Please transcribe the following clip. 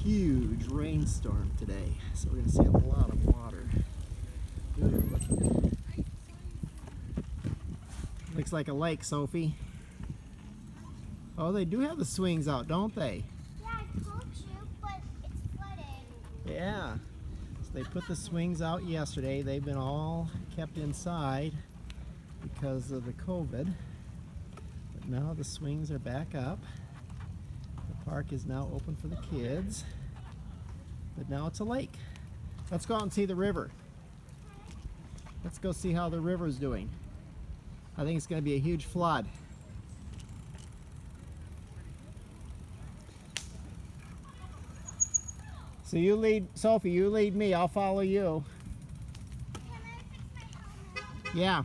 huge rainstorm today, so we're going to see a lot of water. Ooh, looks like a lake, Sophie. Oh, they do have the swings out, don't they? Yeah, I told you, but it's flooding. Yeah. So they put the swings out yesterday. They've been all kept inside because of the COVID. But now the swings are back up. The park is now open for the kids. But now it's a lake. Let's go out and see the river. Let's go see how the river's doing. I think it's going to be a huge flood. So you lead, Sophie, you lead me, I'll follow you. Can I fix my helmet? Yeah.